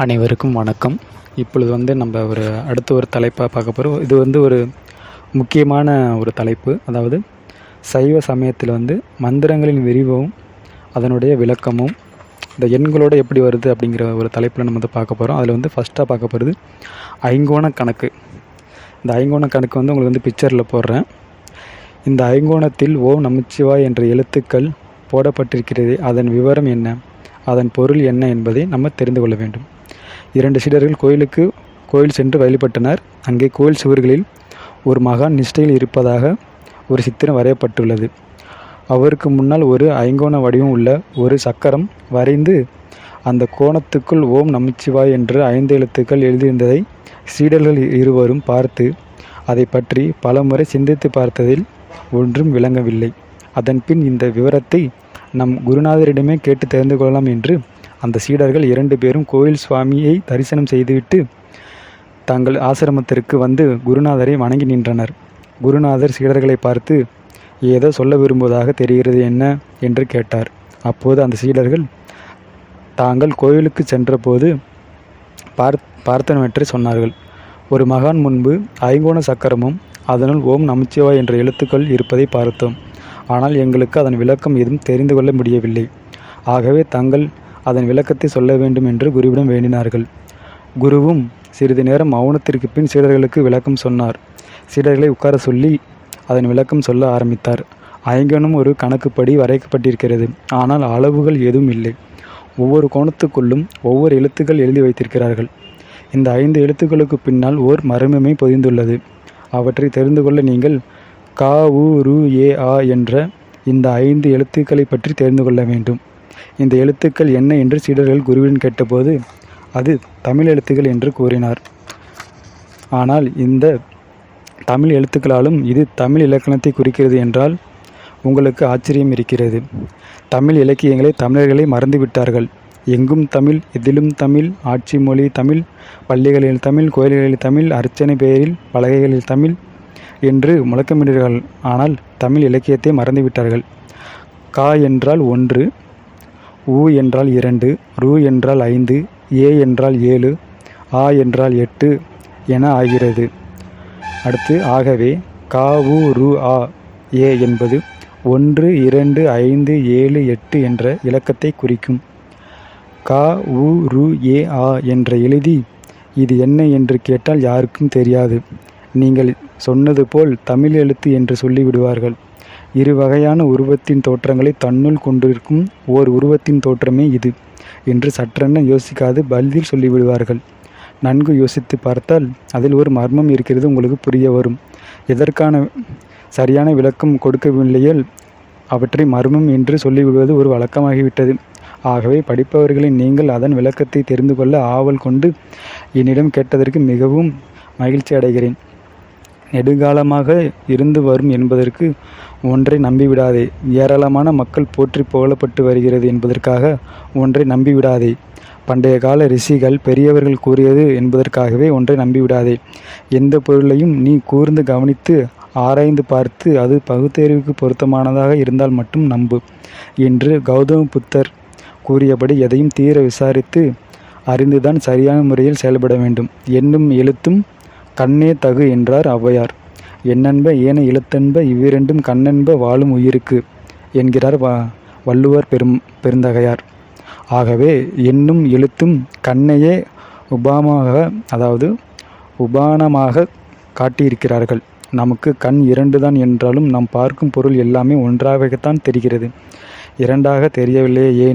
அனைவருக்கும் வணக்கம். இப்பொழுது நம்ம அடுத்த ஒரு தலைப்பாக பார்க்க போகிறோம். இது ஒரு முக்கியமான ஒரு தலைப்பு. அதாவது சைவ சமயத்தில் மந்திரங்களின் விரிவும் அதனுடைய விளக்கமும் இந்த எண்களோடு எப்படி வருது அப்படிங்கிற ஒரு தலைப்பில் நம்ம பார்க்க போகிறோம். அதில் ஃபஸ்ட்டாக பார்க்க போகிறது ஐங்கோண கணக்கு. இந்த ஐங்கோண கணக்கு உங்களுக்கு பிக்சரில் போடுறேன். இந்த ஐங்கோணத்தில் ஓம் நமச்சிவாய் என்ற எழுத்துக்கள் போடப்பட்டிருக்கிறது. அதன் விவரம் என்ன, அதன் பொருள் என்ன என்பதை நம்ம தெரிந்து கொள்ள வேண்டும். 2 சீடர்கள் கோயில் சென்று வழிபட்டனர். அங்கே கோயில் சுவர்களில் ஒரு மகான் நிஷ்டையில் இருப்பதாக ஒரு சித்திரம் வரையப்பட்டுள்ளது. அவருக்கு முன்னால் ஒரு ஐங்கோண வடிவம் உள்ள ஒரு சக்கரம் வரைந்து அந்த கோணத்துக்குள் ஓம் நமச்சிவாய் என்று 5 எழுத்துக்கள் எழுதியிருந்ததை சீடர்கள் இருவரும் பார்த்து அதை பற்றி பலமுறை சிந்தித்து பார்த்ததில் ஒன்றும் விளங்கவில்லை. அதன்பின் இந்த விவரத்தை நம் குருநாதரிடமே கேட்டு தெரிந்து கொள்ளலாம் என்று அந்த சீடர்கள் 2 பேரும் கோயில் சுவாமியை தரிசனம் செய்துவிட்டு தங்கள் ஆசிரமத்திற்கு குருநாதரை வணங்கி நின்றனர். குருநாதர் சீடர்களை பார்த்து ஏதோ சொல்ல விரும்புவதாக தெரிகிறது, என்ன என்று கேட்டார். அப்போது அந்த சீடர்கள் தாங்கள் கோயிலுக்கு சென்றபோது பார்த்தனவற்றை சொன்னார்கள். ஒரு மகான் முன்பு ஐங்கோண சக்கரமும் அதனுள் ஓம் நமச்சிவாய் என்ற எழுத்துக்கள் இருப்பதை பார்த்தோம். ஆனால் எங்களுக்கு அதன் விளக்கம் எதுவும் தெரிந்து கொள்ள முடியவில்லை. ஆகவே தாங்கள் அதன் விளக்கத்தை சொல்ல வேண்டும் என்று குருவிடம் வேண்டினார்கள். குருவும் சிறிது நேரம் மௌனத்திற்கு பின் சீடர்களுக்கு விளக்கம் சொன்னார். சீடர்களை உட்கார சொல்லி அதன் விளக்கம் சொல்ல ஆரம்பித்தார். ஐங்கோணம் ஒரு கணக்குப்படி வரைக்கப்பட்டிருக்கிறது. ஆனால் அளவுகள் எதுவும் இல்லை. ஒவ்வொரு கோணத்துக்குள்ளும் ஒவ்வொரு எழுத்துக்கள் எழுதி வைத்திருக்கிறார்கள். இந்த 5 எழுத்துக்களுக்கு பின்னால் ஓர் மர்மமே பொதிந்துள்ளது. அவற்றை தெரிந்து கொள்ள நீங்கள் க உ ரு ஏ ஆ என்ற இந்த 5 எழுத்துக்களை பற்றி தெரிந்து கொள்ள வேண்டும். இந்த எழுத்துக்கள் என்ன என்று சீடர்கள் குருவிடம் கேட்டபோது அது தமிழ் எழுத்துக்கள் என்று கூறினார். ஆனால் இந்த தமிழ் எழுத்துக்களாலும் இது தமிழ் இலக்கணத்தை குறிக்கிறது என்றால் உங்களுக்கு ஆச்சரியம் இருக்கிறது. தமிழ் இலக்கியங்களை தமிழர்களை மறந்துவிட்டார்கள். எங்கும் தமிழ், எதிலும் தமிழ், ஆட்சி மொழி தமிழ், பள்ளிகளில் தமிழ், கோயில்களில் தமிழ், அர்ச்சனை பெயரில் பலகைகளில் தமிழ் என்று முழக்கமிடுகிறார்கள். ஆனால் தமிழ் இலக்கியத்தை மறந்துவிட்டார்கள். கா என்றால் 1, உ என்றால் 2, ரு என்றால் 5, ஏ என்றால் 7, ஆ என்றால் 8 என ஆகிறது. அடுத்து ஆகவே கா உ ரு ஆ ஏ என்பது 1, 2, 5, 7, 8 என்ற இலக்கத்தை குறிக்கும். க உ ரு ஏ ஆ என்ற எழுதி இது என்ன என்று கேட்டால் யாருக்கும் தெரியாது. நீங்கள் சொன்னது போல் தமிழ் எழுத்து என்று சொல்லிவிடுவார்கள். 2 வகையான உருவத்தின் தோற்றங்களை தன்னுள் கொண்டிருக்கும் ஓர் உருவத்தின் தோற்றமே இது என்று சற்றென யோசிக்காது பதில் சொல்லிவிடுவார்கள். நன்கு யோசித்து பார்த்தால் அதில் ஒரு மர்மம் இருக்கிறது உங்களுக்கு புரிய வரும். எதற்கான சரியான விளக்கம் கொடுக்கவில்லையில் அவற்றை மர்மம் என்று சொல்லிவிடுவது ஒரு வழக்கமாகிவிட்டது. ஆகவே படிப்பவர்களை நீங்கள் அதன் விளக்கத்தை தெரிந்து கொள்ள ஆவல் கொண்டு என்னிடம் கேட்டதற்கு மிகவும் மகிழ்ச்சி அடைகிறேன். நெடுங்காலமாக இருந்து வரும் என்பதற்கு ஒன்றை நம்பிவிடாதே. ஏராளமான மக்கள் போற்றி புகழப்பட்டு வருகிறது என்பதற்காக ஒன்றை நம்பிவிடாதே. பண்டைய கால ரிஷிகள் பெரியவர்கள் கூறியது என்பதற்காகவே ஒன்றை நம்பிவிடாதே. எந்த பொருளையும் நீ கூர்ந்து கவனித்து ஆராய்ந்து பார்த்து அது பகுத்தறிவுக்கு பொருத்தமானதாக இருந்தால் மட்டும் நம்பு என்று கௌதம புத்தர் கூறியபடி எதையும் தீர விசாரித்து அறிந்துதான் சரியான முறையில் செயல்பட வேண்டும். எண்ணும் எழுத்தும் கண்ணே தகு என்றார் ஔவையார். எண்ணென்ப ஏன எழுத்தென்ப இவ்விரண்டும் கண்ணென்ப வாழும் உயிருக்கு என்கிறார் வள்ளுவர் பெருந்தகையார். ஆகவே எண்ணும் எழுத்தும் கண்ணையே உபானமாக காட்டியிருக்கிறார்கள். நமக்கு கண் 2 தான் என்றாலும் நாம் பார்க்கும் பொருள் எல்லாமே ஒன்றாகத்தான் தெரிகிறது. 2ஆக தெரியவில்லையே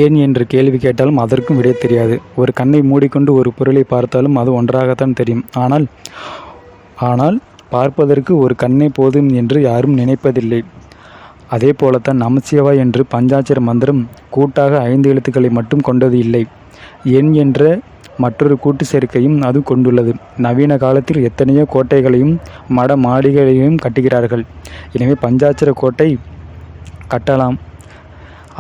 ஏன் என்று கேள்வி கேட்டாலும் அதற்கும் விடை தெரியாது. ஒரு கண்ணை மூடிக்கொண்டு ஒரு பொருளை பார்த்தாலும் அது ஒன்றாகத்தான் தெரியும். ஆனால் பார்ப்பதற்கு ஒரு கண்ணே போதும் என்று யாரும் நினைப்பதில்லை. அதே போலத்தான் நமச்சிவாய் என்று பஞ்சாட்சர மந்திரம் கூட்டாக 5 எழுத்துக்களை மட்டும் கொண்டது இல்லை. எண் என்ற மற்றொரு கூட்டு சேர்க்கையும் அது கொண்டுள்ளது. நவீன காலத்தில் எத்தனையோ கோட்டைகளையும் மட மாடிகளையும் கட்டுகிறார்கள். எனவே பஞ்சாட்சர கோட்டை கட்டலாம்.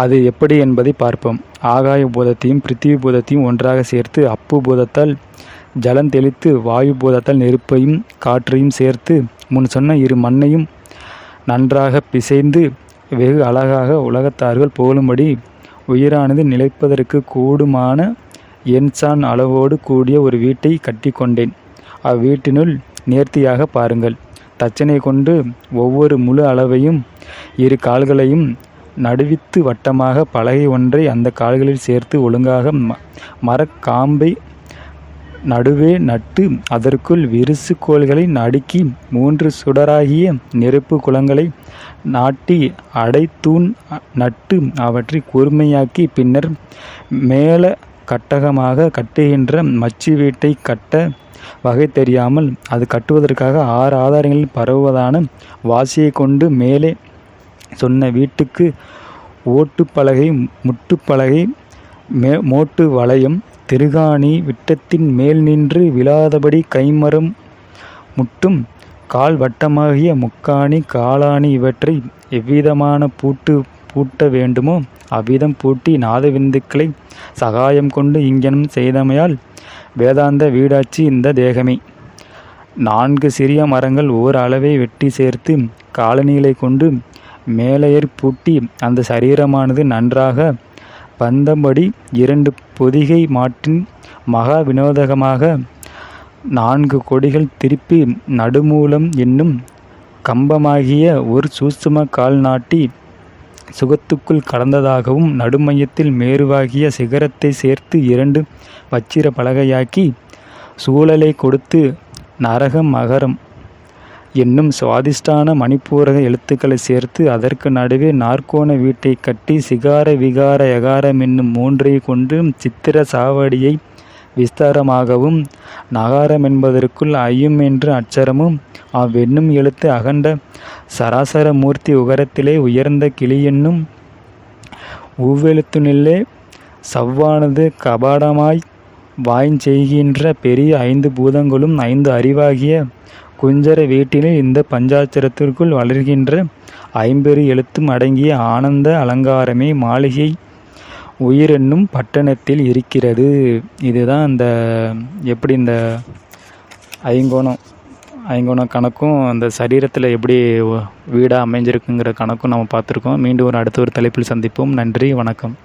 அது எப்படி என்பதை பார்ப்போம். ஆகாய பூதத்தையும் பிருத்திவி பூதத்தையும் ஒன்றாக சேர்த்து அப்பு பூதத்தால் ஜலம் தெளித்து வாயு பூதத்தால் நெருப்பையும் காற்றையும் சேர்த்து முன் சொன்ன 2 மண்ணையும் நன்றாக பிசைந்து வெகு அழகாக உலகத்தார்கள் புகழும்படி உயிரானது நிலைப்பதற்கு கூடுமான எண்சான் அளவோடு கூடிய ஒரு வீட்டை கட்டி கொண்டேன். அவ்வீட்டினுள் நேர்த்தியாக பாருங்கள். தச்சனை கொண்டு ஒவ்வொரு முழு அளவையும் 2 கால்களையும் நடுவித்து வட்டமாக பலகை ஒன்றை அந்த கால்களில் சேர்த்து ஒழுங்காக மரக்காம்பை நடுவே நட்டு அதற்குள் விரிசு கோல்களை அடுக்கி 3 சுடராகிய நெருப்பு குளங்களை நாட்டி அடைத்தூண் நட்டு அவற்றை கூர்மையாக்கி பின்னர் மேல கட்டகமாக கட்டுகின்ற மச்சு வீட்டை கட்ட வகை தெரியாமல் அது கட்டுவதற்காக 6 ஆதாரங்களில் பரவுவதான வாசியை கொண்டு மேலே சொன்ன வீட்டுக்கு ஓட்டுப்பலகை முட்டுப்பலகை மோட்டு வளையம் திருகாணி விட்டத்தின் மேல் நின்று விழாதபடி கைமரம் முட்டும் கால் வட்டமாகிய முக்காணி காலாணி இவற்றை எவ்விதமான பூட்ட வேண்டுமோ அவ்விதம் பூட்டி நாதவிந்துக்களை சகாயம் கொண்டு இங்கனம் செய்தமையால் வேதாந்த வீடாட்சி இந்த தேகமே. 4 சிறிய மரங்கள் ஓர் அளவை வெட்டி சேர்த்து காலணிகளை கொண்டு மேலையர் பூட்டி அந்த சரீரமானது நன்றாக பந்தபடி 2 பொதிகை மாட்டின் மகா வினோதகமாக 4 கொடிகள் திருப்பி நடுமூலம் என்னும் கம்பமாகிய ஒரு சூட்சும கால் நாட்டி சுகத்துக்குள் கடந்ததாகவும் நடுமையத்தில் மேருவாகிய சிகரத்தை சேர்த்து 2 வச்சிர பலகையாக்கி சூழலை கொடுத்து நரகம் மகரம் என்னும் சுவாதிஷ்டான மணிப்பூரக எழுத்துக்களை சேர்த்து அதற்கு நடுவே நாற்கோண வீட்டை கட்டி சிகார விகார யகாரம் என்னும் 3 கொண்டு சித்திர சாவடியை விஸ்தாரமாகவும் நகாரம் என்பதற்குள் ஐயும் என்ற அச்சரமும் அவ்வென்னும் எழுத்து அகண்ட சராசர மூர்த்தி உகரத்திலே உயர்ந்த கிளி என்னும் உவ்வெழுத்துனில்லே சவ்வானது கபாடமாய் வாய்ச்செய்கின்ற பெரிய 5 பூதங்களும் 5 அறிவாகிய குஞ்சர வீட்டினில் இந்த பஞ்சாட்சரத்திற்குள் வளர்கின்ற 50 எழுத்தும் அடங்கிய ஆனந்த அலங்காரமே மாளிகை உயிர் என்னும் பட்டணத்தில் இருக்கிறது. இதுதான் இந்த எப்படி இந்த ஐங்கோண கணக்கும் அந்த சரீரத்தில் எப்படி வீடாக அமைஞ்சிருக்குங்கிற கணக்கும் நம்ம பார்த்துருக்கோம். மீண்டும் அடுத்த ஒரு தலைப்பில் சந்திப்போம். நன்றி, வணக்கம்.